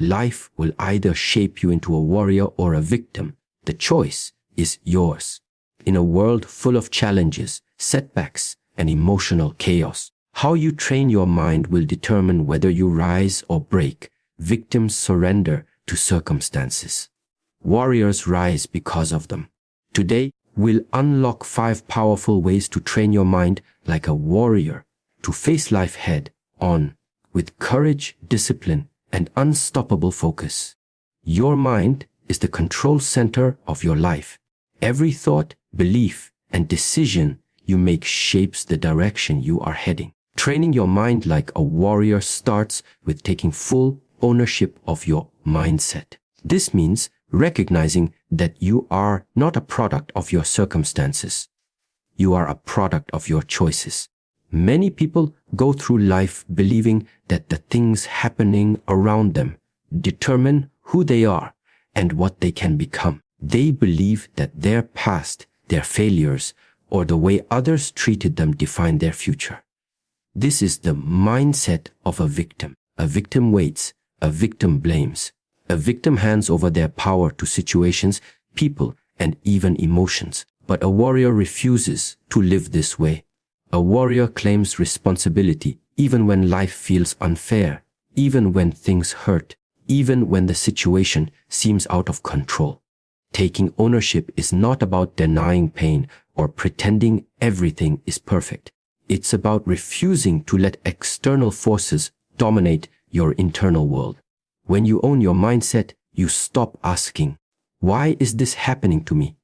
Life will either shape you into a warrior or a victim. The choice is yours. In a world full of challenges, setbacks, and emotional chaos, how you train your mind will determine whether you rise or break. Victims surrender to circumstances. Warriors rise because of them. Today, we'll unlock 5 powerful ways to train your mind like a warrior to face life head on with courage, discipline, and unstoppable focus. Your mind is the control center of your life. Every thought, belief, and decision you make shapes the direction you are heading. Training your mind like a warrior starts with taking full ownership of your mindset. This means recognizing that you are not a product of your circumstances. You are a product of your choices. Many people go through life believing that the things happening around them determine who they are and what they can become. They believe that their past, their failures, or the way others treated them define their future. This is the mindset of a victim. A victim waits. A victim blames. A victim hands over their power to situations, people, and even emotions. But a warrior refuses to live this way. A warrior claims responsibility even when life feels unfair, even when things hurt, even when the situation seems out of control. Taking ownership is not about denying pain or pretending everything is perfect. It's about refusing to let external forces dominate your internal world. When you own your mindset, you stop asking, "Why is this happening to me?"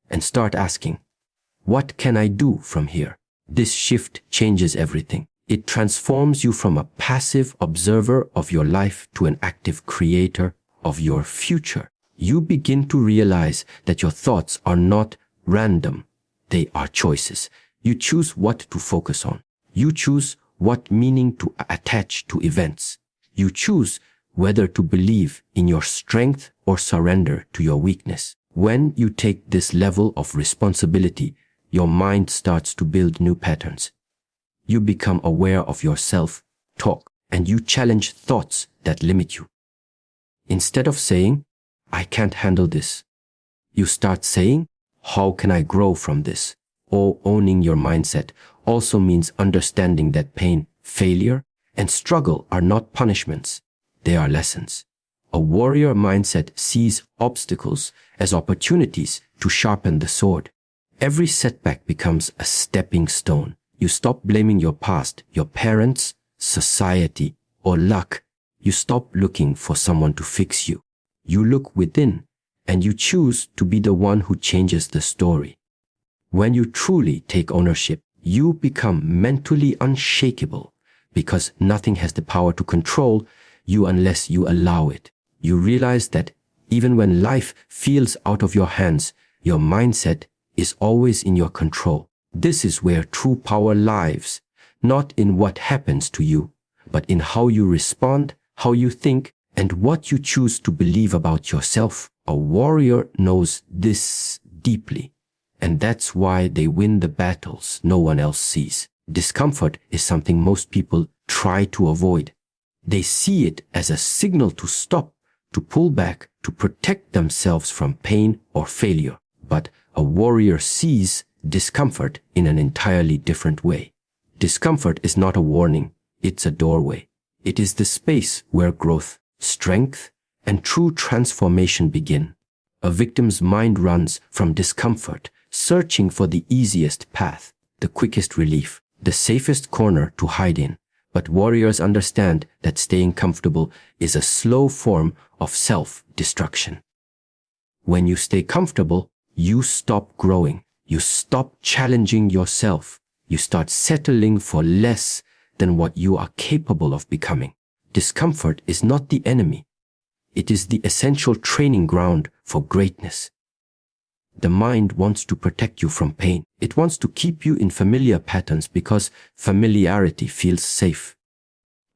and start asking, "What can I do from here?" This shift changes everything. It transforms you from a passive observer of your life to an active creator of your future. You begin to realize that your thoughts are not random. They are choices. You choose what to focus on. You choose what meaning to attach to events. You choose whether to believe in your strength or surrender to your weakness. When you take this level of responsibility, your mind starts to build new patterns. You become aware of your self-talk, and you challenge thoughts that limit you. Instead of saying, "I can't handle this," you start saying, "How can I grow from this?" Or owning your mindset also means understanding that pain, failure, and struggle are not punishments. They are lessons. A warrior mindset sees obstacles as opportunities to sharpen the sword. Every setback becomes a stepping stone. You stop blaming your past, your parents, society, or luck. You stop looking for someone to fix you. You look within, and you choose to be the one who changes the story. When you truly take ownership, you become mentally unshakable because nothing has the power to control you unless you allow it. You realize that even when life feels out of your hands, your mindset is always in your control. This is where true power lies, not in what happens to you, but in how you respond, how you think, and what you choose to believe about yourself. A warrior knows this deeply, and that's why they win the battles no one else sees. Discomfort is something most people try to avoid. They see it as a signal to stop, to pull back, to protect themselves from pain or failure. But a warrior sees discomfort in an entirely different way. Discomfort is not a warning, it's a doorway. It is the space where growth, strength, and true transformation begin. A victim's mind runs from discomfort, searching for the easiest path, the quickest relief, the safest corner to hide in. But warriors understand that staying comfortable is a slow form of self-destruction. When you stay comfortable, you stop growing. You stop challenging yourself. You start settling for less than what you are capable of becoming. Discomfort is not the enemy. It is the essential training ground for greatness. The mind wants to protect you from pain. It wants to keep you in familiar patterns because familiarity feels safe.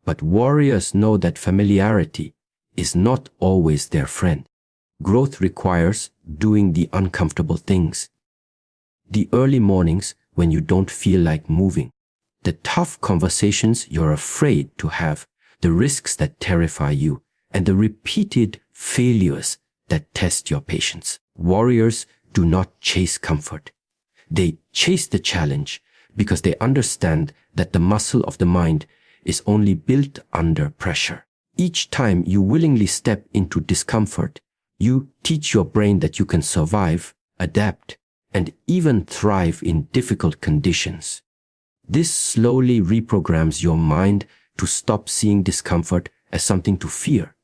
But warriors know that familiarity is not always their friend. Growth requires doing the uncomfortable things. The early mornings when you don't feel like moving. The tough conversations you're afraid to have. The risks that terrify you. and the repeated failures that test your patience. Warriors do not chase comfort. They chase the challenge because they understand that the muscle of the mind is only built under pressure. Each time you willingly step into discomfort, you teach your brain that you can survive, adapt, and even thrive in difficult conditions. This slowly reprograms your mind to stop seeing discomfort as something to fear.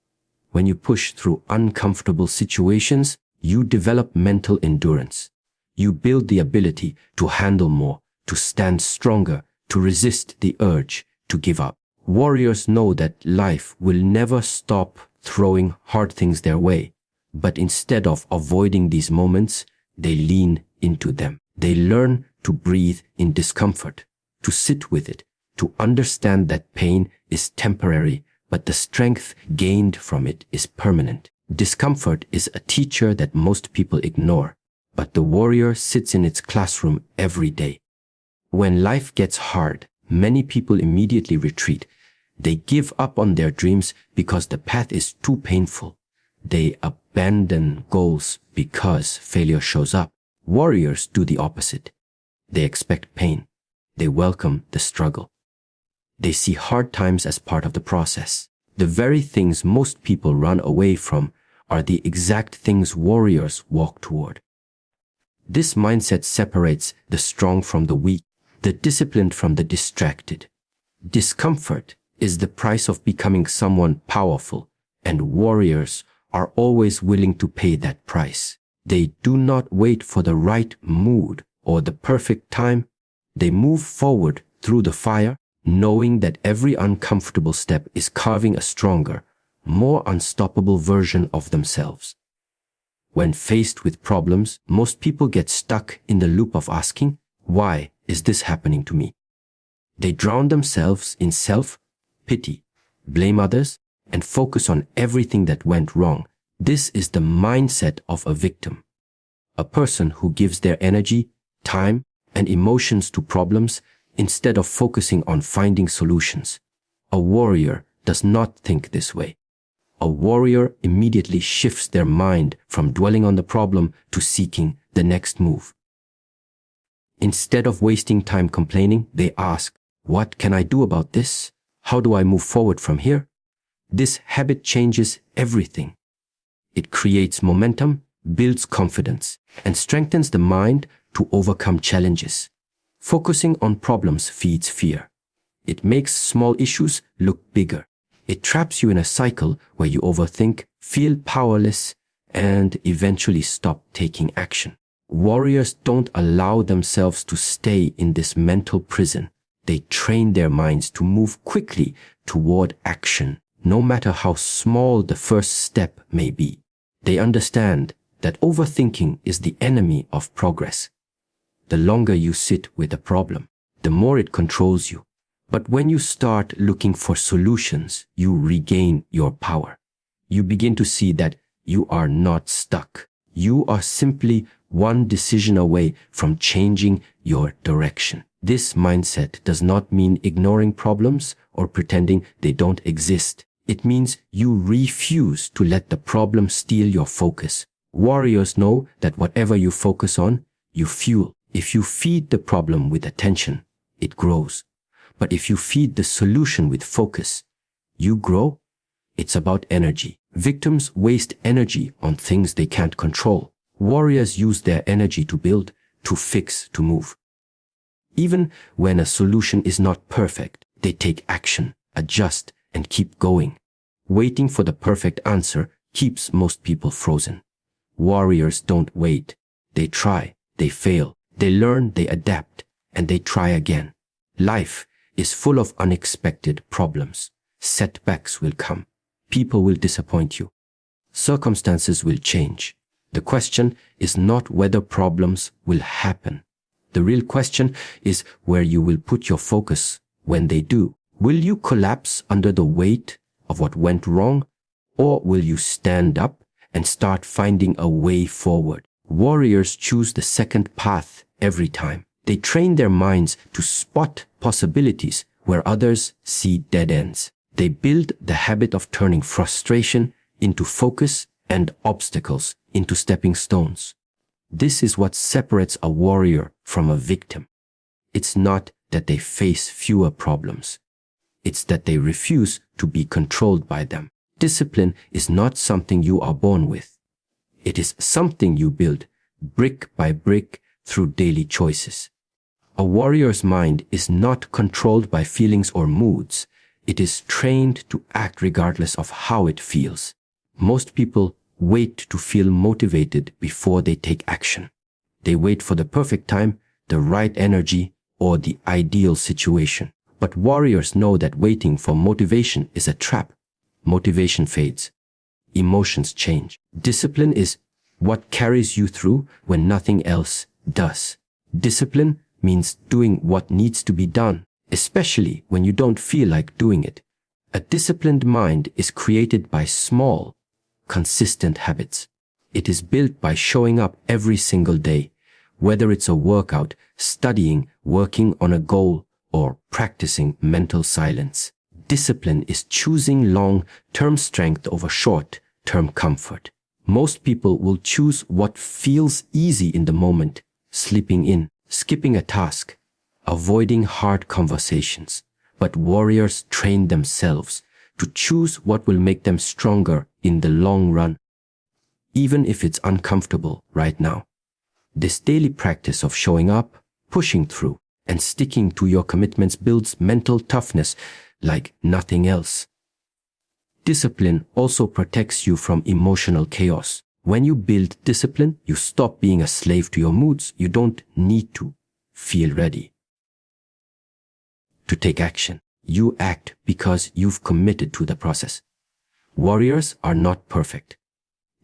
When you push through uncomfortable situations, you develop mental endurance. You build the ability to handle more, to stand stronger, to resist the urge to give up. Warriors know that life will never stop throwing hard things their way, but instead of avoiding these moments, they lean into them. They learn to breathe in discomfort, to sit with it, to understand that pain is temporary, but the strength gained from it is permanent. Discomfort is a teacher that most people ignore, but the warrior sits in its classroom every day. When life gets hard, many people immediately retreat. They give up on their dreams because the path is too painful. They abandon goals because failure shows up. Warriors do the opposite. They expect pain. They welcome the struggle. They see hard times as part of the process. The very things most people run away from are the exact things warriors walk toward. This mindset separates the strong from the weak, the disciplined from the distracted. Discomfort is the price of becoming someone powerful, and warriors are always willing to pay that price. They do not wait for the right mood or the perfect time. They move forward through the fire, knowing that every uncomfortable step is carving a stronger, more unstoppable version of themselves. When faced with problems, most people get stuck in the loop of asking, "Why is this happening to me?" They drown themselves in self-pity, blame others, and focus on everything that went wrong. This is the mindset of a victim. A person who gives their energy, time, and emotions to problems instead of focusing on finding solutions. A warrior does not think this way. A warrior immediately shifts their mind from dwelling on the problem to seeking the next move. Instead of wasting time complaining, they ask, "What can I do about this? How do I move forward from here?" This habit changes everything. It creates momentum, builds confidence, and strengthens the mind to overcome challenges. Focusing on problems feeds fear. It makes small issues look bigger. It traps you in a cycle where you overthink, feel powerless, and eventually stop taking action. Warriors don't allow themselves to stay in this mental prison. They train their minds to move quickly toward action, no matter how small the first step may be. They understand that overthinking is the enemy of progress. The longer you sit with a problem, the more it controls you. But when you start looking for solutions, you regain your power. You begin to see that you are not stuck. You are simply one decision away from changing your direction. This mindset does not mean ignoring problems or pretending they don't exist. It means you refuse to let the problem steal your focus. Warriors know that whatever you focus on, you fuel. If you feed the problem with attention, it grows. But if you feed the solution with focus, you grow. It's about energy. Victims waste energy on things they can't control. Warriors use their energy to build, to fix, to move. Even when a solution is not perfect, they take action, adjust, and keep going. Waiting for the perfect answer keeps most people frozen. Warriors don't wait. They try, they fail, they learn, they adapt, and they try again. Life is full of unexpected problems. Setbacks will come. People will disappoint you. Circumstances will change. The question is not whether problems will happen. The real question is where you will put your focus when they do. Will you collapse under the weight of what went wrong, or will you stand up and start finding a way forward? Warriors choose the second path every time. They train their minds to spot possibilities where others see dead ends. They build the habit of turning frustration into focus and obstacles into stepping stones. This is what separates a warrior from a victim. It's not that they face fewer problems. It's that they refuse to be controlled by them. Discipline is not something you are born with. It is something you build brick by brick through daily choices. A warrior's mind is not controlled by feelings or moods. It is trained to act regardless of how it feels. Most people wait to feel motivated before they take action. They wait for the perfect time, the right energy, or the ideal situation. But warriors know that waiting for motivation is a trap. Motivation fades. Emotions change. Discipline is what carries you through when nothing else does. Discipline means doing what needs to be done, especially when you don't feel like doing it. A disciplined mind is created by small, consistent habits. It is built by showing up every single day, whether it's a workout, studying, working on a goal, or practicing mental silence. Discipline is choosing long-term strength over short-term comfort. Most people will choose what feels easy in the moment, sleeping in, skipping a task, avoiding hard conversations. But warriors train themselves to choose what will make them stronger in the long run, even if it's uncomfortable right now. This daily practice of showing up, pushing through, and sticking to your commitments builds mental toughness like nothing else. Discipline also protects you from emotional chaos. When you build discipline, you stop being a slave to your moods. You don't need to feel ready to take action. You act because you've committed to the process. Warriors are not perfect.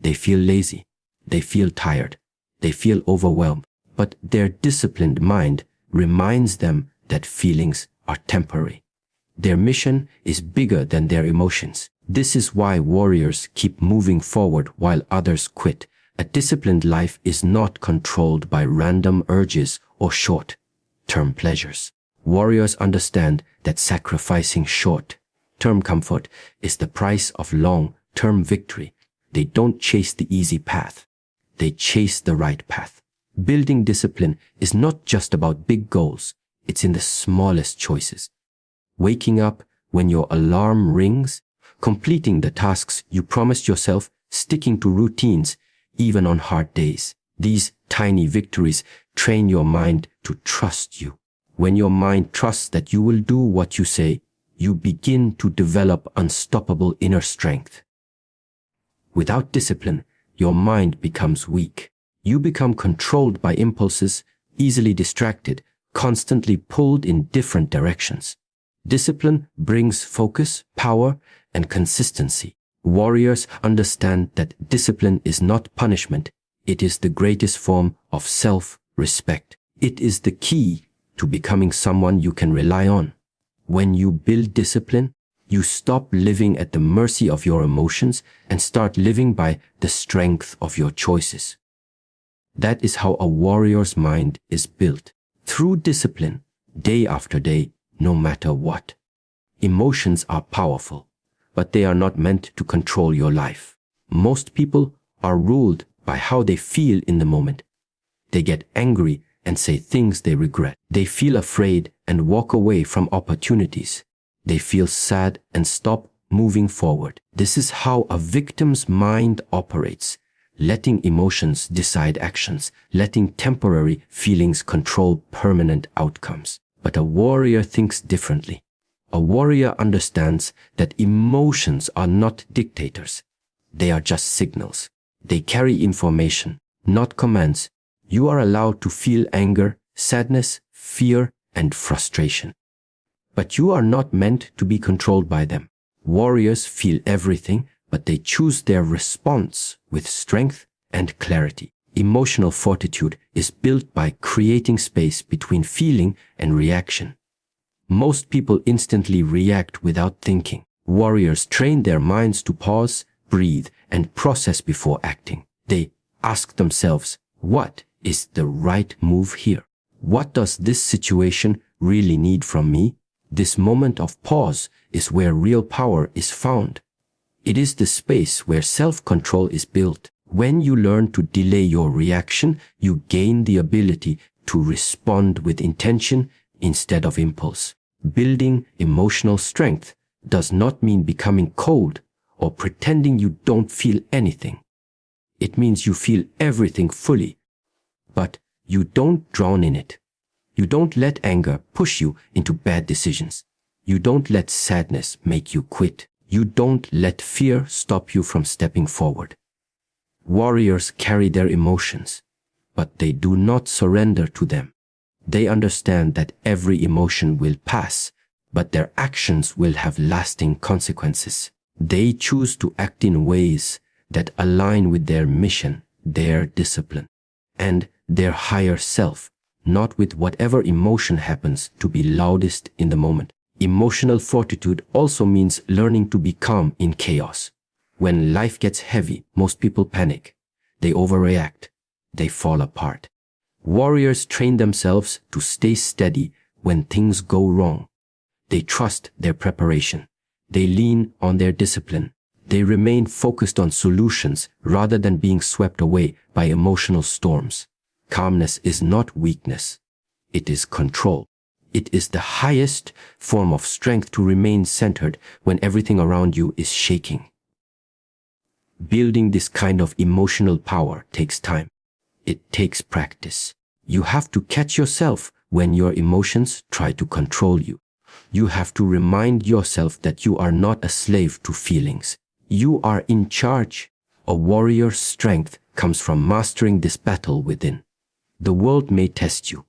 They feel lazy. They feel tired. They feel overwhelmed. But their disciplined mind reminds them that feelings are temporary. Their mission is bigger than their emotions. This is why warriors keep moving forward while others quit. A disciplined life is not controlled by random urges or short-term pleasures. Warriors understand that sacrificing short-term comfort is the price of long-term victory. They don't chase the easy path. They chase the right path. Building discipline is not just about big goals. It's in the smallest choices. Waking up when your alarm rings, completing the tasks you promised yourself, sticking to routines, even on hard days. These tiny victories train your mind to trust you. When your mind trusts that you will do what you say, you begin to develop unstoppable inner strength. Without discipline, your mind becomes weak. You become controlled by impulses, easily distracted, constantly pulled in different directions. Discipline brings focus, power, and consistency. Warriors understand that discipline is not punishment. It is the greatest form of self-respect. It is the key to becoming someone you can rely on. When you build discipline, you stop living at the mercy of your emotions and start living by the strength of your choices. That is how a warrior's mind is built. Through discipline, day after day, no matter what. Emotions are powerful, but they are not meant to control your life. Most people are ruled by how they feel in the moment. They get angry and say things they regret. They feel afraid and walk away from opportunities. They feel sad and stop moving forward. This is how a victim's mind operates, letting emotions decide actions, letting temporary feelings control permanent outcomes. But a warrior thinks differently. A warrior understands that emotions are not dictators. They are just signals. They carry information, not commands. You are allowed to feel anger, sadness, fear, and frustration. But you are not meant to be controlled by them. Warriors feel everything, but they choose their response with strength and clarity. Emotional fortitude is built by creating space between feeling and reaction. Most people instantly react without thinking. Warriors train their minds to pause, breathe, and process before acting. They ask themselves, what is the right move here? What does this situation really need from me? This moment of pause is where real power is found. It is the space where self-control is built. When you learn to delay your reaction, you gain the ability to respond with intention instead of impulse. Building emotional strength does not mean becoming cold or pretending you don't feel anything. It means you feel everything fully, but you don't drown in it. You don't let anger push you into bad decisions. You don't let sadness make you quit. You don't let fear stop you from stepping forward. Warriors carry their emotions, but they do not surrender to them. They understand that every emotion will pass, but their actions will have lasting consequences. They choose to act in ways that align with their mission, their discipline, and their higher self, not with whatever emotion happens to be loudest in the moment. Emotional fortitude also means learning to be calm in chaos. When life gets heavy, most people panic. They overreact. They fall apart. Warriors train themselves to stay steady when things go wrong. They trust their preparation. They lean on their discipline. They remain focused on solutions rather than being swept away by emotional storms. Calmness is not weakness. It is control. It is the highest form of strength to remain centered when everything around you is shaking. Building this kind of emotional power takes time. It takes practice. You have to catch yourself when your emotions try to control you. You have to remind yourself that you are not a slave to feelings. You are in charge. A warrior's strength comes from mastering this battle within. The world may test you.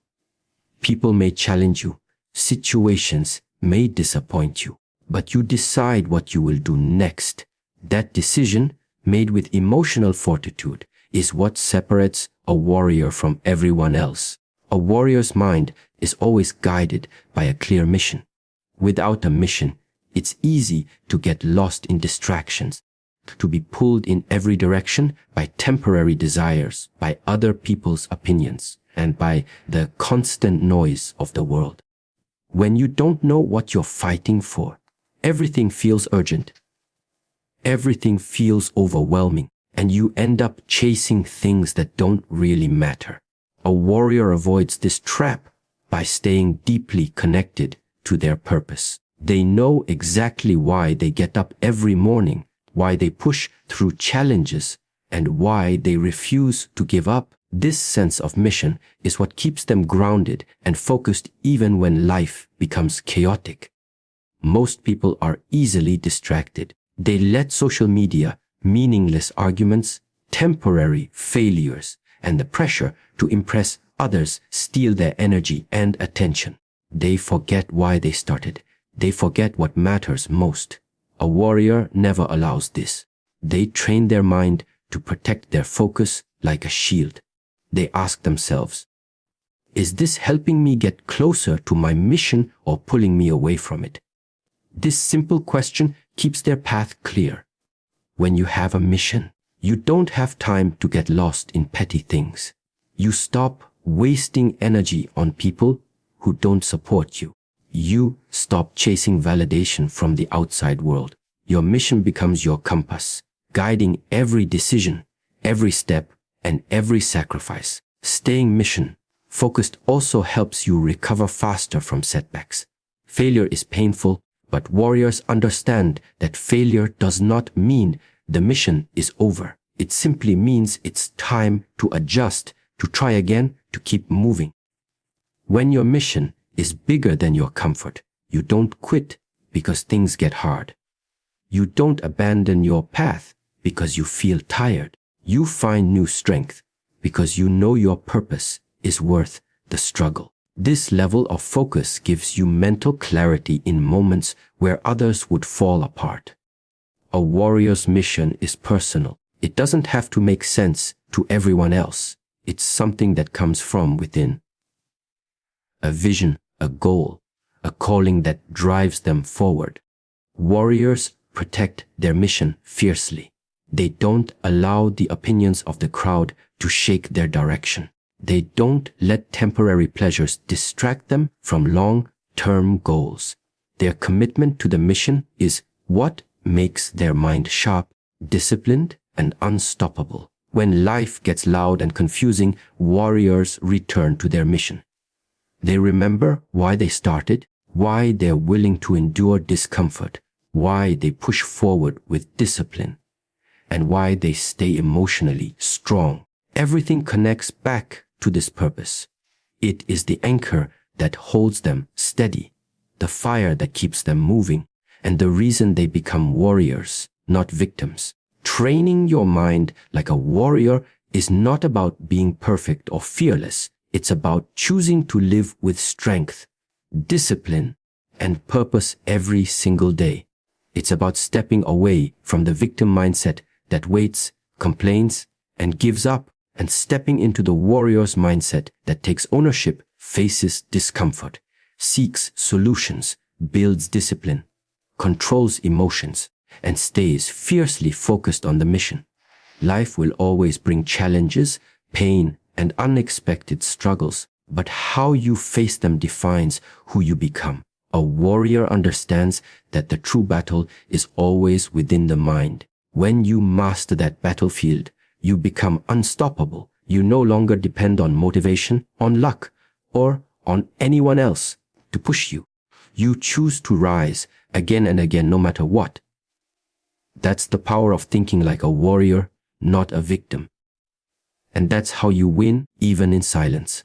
People may challenge you. Situations may disappoint you. But you decide what you will do next. That decision, made with emotional fortitude, is what separates a warrior from everyone else. A warrior's mind is always guided by a clear mission. Without a mission, it's easy to get lost in distractions, to be pulled in every direction by temporary desires, by other people's opinions, and by the constant noise of the world. When you don't know what you're fighting for, everything feels urgent. Everything feels overwhelming, and you end up chasing things that don't really matter. A warrior avoids this trap by staying deeply connected to their purpose. They know exactly why they get up every morning, why they push through challenges, and why they refuse to give up. This sense of mission is what keeps them grounded and focused even when life becomes chaotic. Most people are easily distracted. They let social media, meaningless arguments, temporary failures, and the pressure to impress others steal their energy and attention. They forget why they started. They forget what matters most. A warrior never allows this. They train their mind to protect their focus like a shield. They ask themselves, is this helping me get closer to my mission or pulling me away from it? This simple question keeps their path clear. When you have a mission, you don't have time to get lost in petty things. You stop wasting energy on people who don't support you. You stop chasing validation from the outside world. Your mission becomes your compass, guiding every decision, every step, and every sacrifice. Staying mission-focused also helps you recover faster from setbacks. Failure is painful, but warriors understand that failure does not mean the mission is over. It simply means it's time to adjust, to try again, to keep moving. When your mission is bigger than your comfort, you don't quit because things get hard. You don't abandon your path because you feel tired. You find new strength because you know your purpose is worth the struggle. This level of focus gives you mental clarity in moments where others would fall apart. A warrior's mission is personal. It doesn't have to make sense to everyone else. It's something that comes from within. A vision, a goal, a calling that drives them forward. Warriors protect their mission fiercely. They don't allow the opinions of the crowd to shake their direction. They don't let temporary pleasures distract them from long-term goals. Their commitment to the mission is what makes their mind sharp, disciplined, and unstoppable. When life gets loud and confusing, warriors return to their mission. They remember why they started, why they're willing to endure discomfort, why they push forward with discipline, and why they stay emotionally strong. Everything connects back to this purpose. It is the anchor that holds them steady, the fire that keeps them moving, and the reason they become warriors, not victims. Training your mind like a warrior is not about being perfect or fearless. It's about choosing to live with strength, discipline, and purpose every single day. It's about stepping away from the victim mindset that waits, complains, and gives up, and stepping into the warrior's mindset that takes ownership, faces discomfort, seeks solutions, builds discipline, controls emotions, and stays fiercely focused on the mission. Life will always bring challenges, pain, and unexpected struggles, but how you face them defines who you become. A warrior understands that the true battle is always within the mind. When you master that battlefield, you become unstoppable. You no longer depend on motivation, on luck, or on anyone else to push you. You choose to rise again and again, no matter what. That's the power of thinking like a warrior, not a victim. And that's how you win, even in silence.